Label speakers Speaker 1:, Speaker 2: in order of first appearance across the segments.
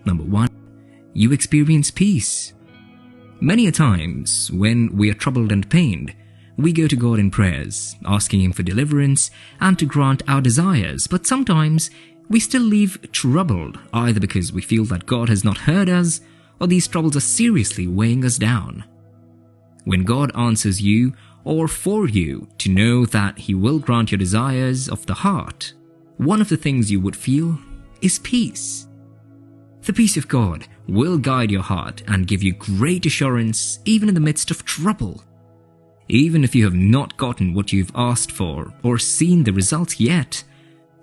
Speaker 1: Number 1. You experience peace. Many a times, when we are troubled and pained, we go to God in prayers, asking Him for deliverance and to grant our desires, but sometimes we still leave troubled, either because we feel that God has not heard us, or these troubles are seriously weighing us down. When God answers you, or for you, to know that He will grant your desires of the heart, one of the things you would feel is peace. The peace of God will guide your heart and give you great assurance even in the midst of trouble. Even if you have not gotten what you've asked for or seen the results yet,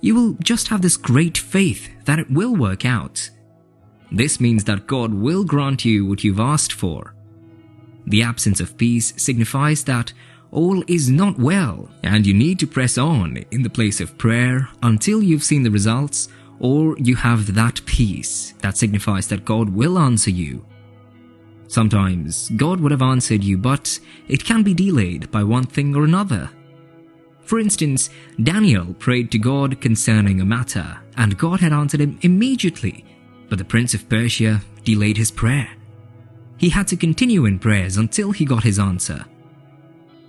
Speaker 1: you will just have this great faith that it will work out. This means that God will grant you what you've asked for. The absence of peace signifies that all is not well, and you need to press on in the place of prayer until you've seen the results, or you have that peace that signifies that God will answer you. Sometimes God would have answered you, but it can be delayed by one thing or another. For instance, Daniel prayed to God concerning a matter, and God had answered him immediately, but the prince of Persia delayed his prayer. He had to continue in prayers until he got his answer.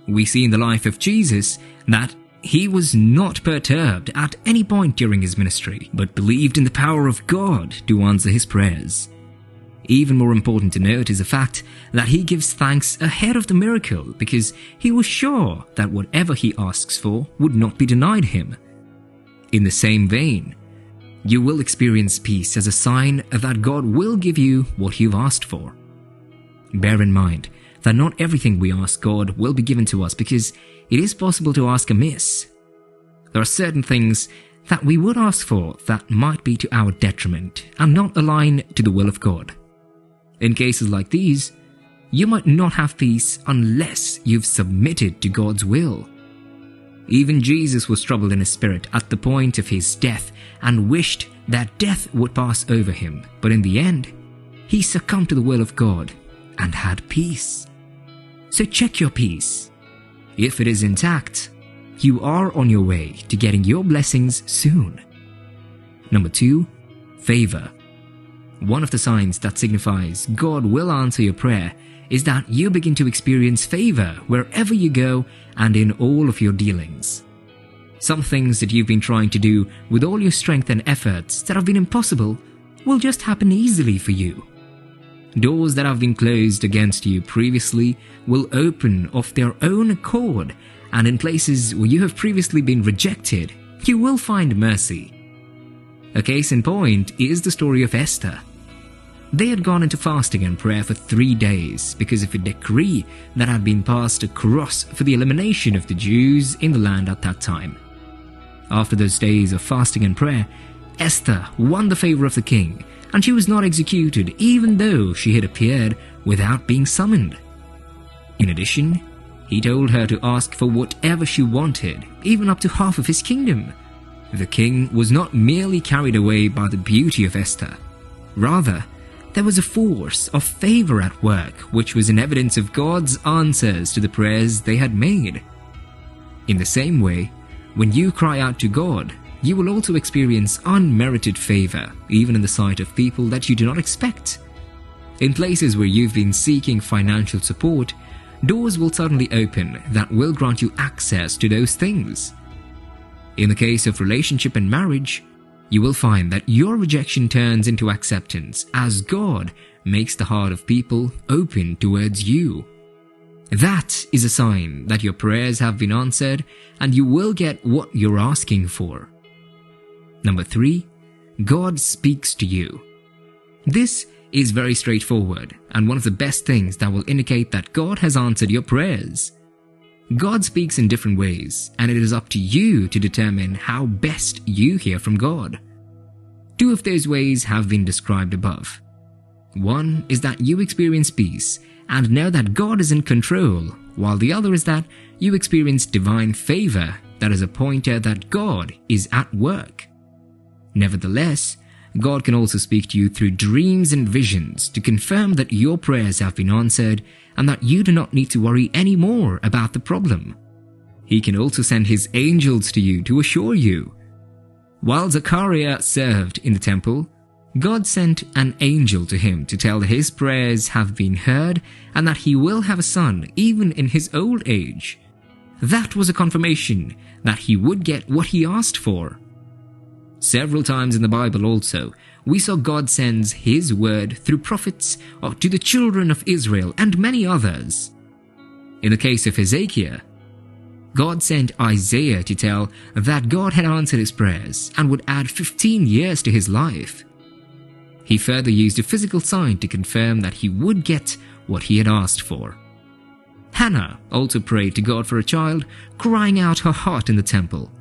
Speaker 1: We see in the life of Jesus that He was not perturbed at any point during His ministry, but believed in the power of God to answer His prayers. Even more important to note is the fact that He gives thanks ahead of the miracle because He was sure that whatever He asks for would not be denied Him. In the same vein, you will experience peace as a sign that God will give you what you've asked for. Bear in mind that not everything we ask God will be given to us because it is possible to ask amiss. There are certain things that we would ask for that might be to our detriment and not align to the will of God. In cases like these, you might not have peace unless you've submitted to God's will. Even Jesus was troubled in his spirit at the point of his death and wished that death would pass over him, but in the end, he succumbed to the will of God and had peace. So check your peace. If it is intact, you are on your way to getting your blessings soon. Number 2, favor. One of the signs that signifies God will answer your prayer is that you begin to experience favor wherever you go and in all of your dealings. Some things that you've been trying to do with all your strength and efforts that have been impossible will just happen easily for you. Doors that have been closed against you previously will open of their own accord, and in places where you have previously been rejected, you will find mercy. A case in point is the story of Esther. They had gone into fasting and prayer for 3 days because of a decree that had been passed across for the elimination of the Jews in the land at that time. After those days of fasting and prayer, Esther won the favor of the king, and she was not executed even though she had appeared without being summoned. In addition, he told her to ask for whatever she wanted, even up to half of his kingdom. The king was not merely carried away by the beauty of Esther. Rather, there was a force of favor at work which was an evidence of God's answers to the prayers they had made. In the same way, when you cry out to God, you will also experience unmerited favor, even in the sight of people that you do not expect. In places where you've been seeking financial support, doors will suddenly open that will grant you access to those things. In the case of relationship and marriage, you will find that your rejection turns into acceptance as God makes the heart of people open towards you. That is a sign that your prayers have been answered and you will get what you're asking for. Number 3, God speaks to you. This is very straightforward and one of the best things that will indicate that God has answered your prayers. God speaks in different ways, and it is up to you to determine how best you hear from God. 2 of those ways have been described above. One is that you experience peace and know that God is in control, while the other is that you experience divine favor that is a pointer that God is at work. Nevertheless, God can also speak to you through dreams and visions to confirm that your prayers have been answered and that you do not need to worry anymore about the problem. He can also send his angels to you to assure you. While Zechariah served in the temple, God sent an angel to him to tell that his prayers have been heard and that he will have a son even in his old age. That was a confirmation that he would get what he asked for. Several times in the Bible also, we saw God sends his word through prophets to the children of Israel and many others. In the case of Hezekiah, God sent Isaiah to tell that God had answered his prayers and would add 15 years to his life. He further used a physical sign to confirm that he would get what he had asked for. Hannah also prayed to God for a child, crying out her heart in the temple.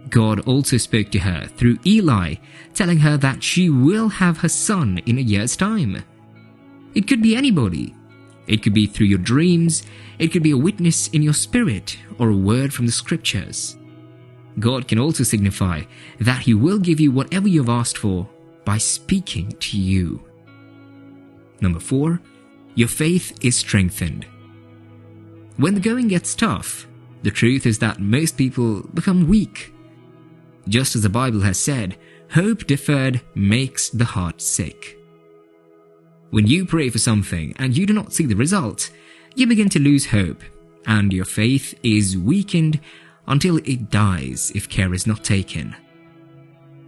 Speaker 1: God also spoke to her through Eli, telling her that she will have her son in a year's time. It could be anybody. It could be through your dreams, it could be a witness in your spirit, or a word from the scriptures. God can also signify that he will give you whatever you have asked for by speaking to you. Number 4, your faith is strengthened. When the going gets tough, the truth is that most people become weak. Just as the Bible has said, hope deferred makes the heart sick. When you pray for something and you do not see the result, you begin to lose hope, and your faith is weakened until it dies if care is not taken.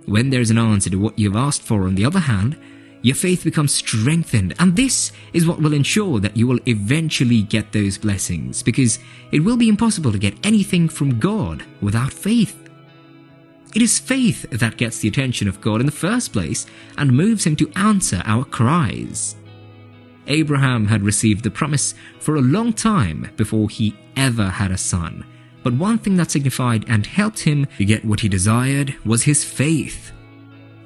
Speaker 1: When there is an answer to what you have asked for, on the other hand, your faith becomes strengthened, and this is what will ensure that you will eventually get those blessings, because it will be impossible to get anything from God without faith. It is faith that gets the attention of God in the first place and moves him to answer our cries. Abraham had received the promise for a long time before he ever had a son, but one thing that signified and helped him to get what he desired was his faith.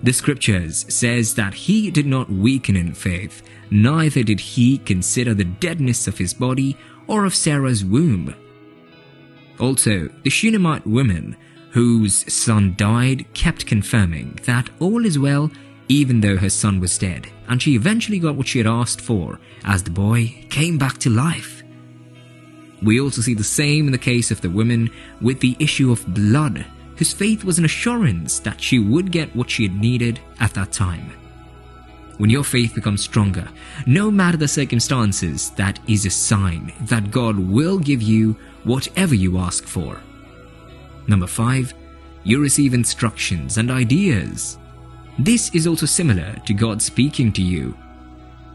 Speaker 1: The scriptures says that he did not weaken in faith, neither did he consider the deadness of his body or of Sarah's womb. Also, the Shunammite woman whose son died kept confirming that all is well even though her son was dead, and she eventually got what she had asked for as the boy came back to life. We also see the same in the case of the woman with the issue of blood, whose faith was an assurance that she would get what she had needed at that time. When your faith becomes stronger, no matter the circumstances, that is a sign that God will give you whatever you ask for. Number 5, you receive instructions and ideas. This is also similar to God speaking to you.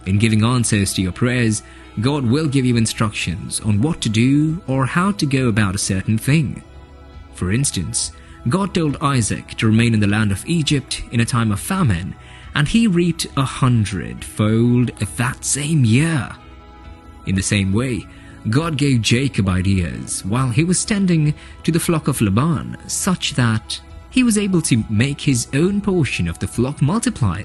Speaker 1: In giving answers to your prayers, God will give you instructions on what to do or how to go about a certain thing. For instance, God told Isaac to remain in the land of Egypt in a time of famine, and he reaped 100-fold that same year. In the same way, God gave Jacob ideas while he was tending to the flock of Laban, such that he was able to make his own portion of the flock multiply.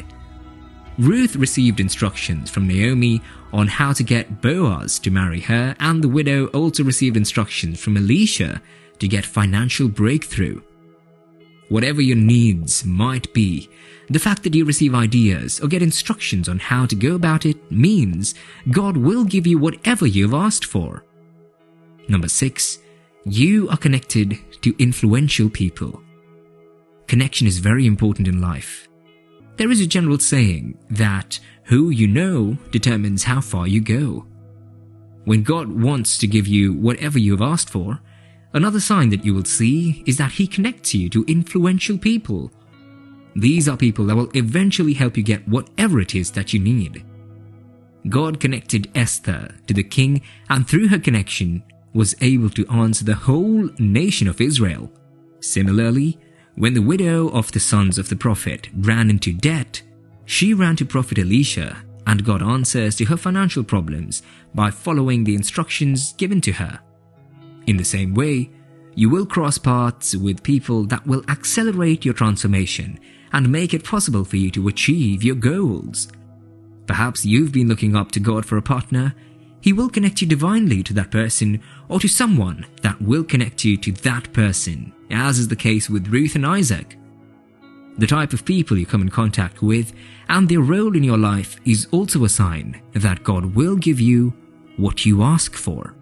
Speaker 1: Ruth received instructions from Naomi on how to get Boaz to marry her, and the widow also received instructions from Elisha to get financial breakthrough. Whatever your needs might be, the fact that you receive ideas or get instructions on how to go about it means God will give you whatever you have asked for. Number 6, you are connected to influential people. Connection is very important in life. There is a general saying that who you know determines how far you go. When God wants to give you whatever you have asked for, another sign that you will see is that he connects you to influential people. These are people that will eventually help you get whatever it is that you need. God connected Esther to the king, and through her connection was able to answer the whole nation of Israel. Similarly, when the widow of the sons of the prophet ran into debt, she ran to Prophet Elisha and got answers to her financial problems by following the instructions given to her. In the same way, you will cross paths with people that will accelerate your transformation and make it possible for you to achieve your goals. Perhaps you've been looking up to God for a partner. He will connect you divinely to that person, or to someone that will connect you to that person, as is the case with Ruth and Isaac. The type of people you come in contact with and their role in your life is also a sign that God will give you what you ask for.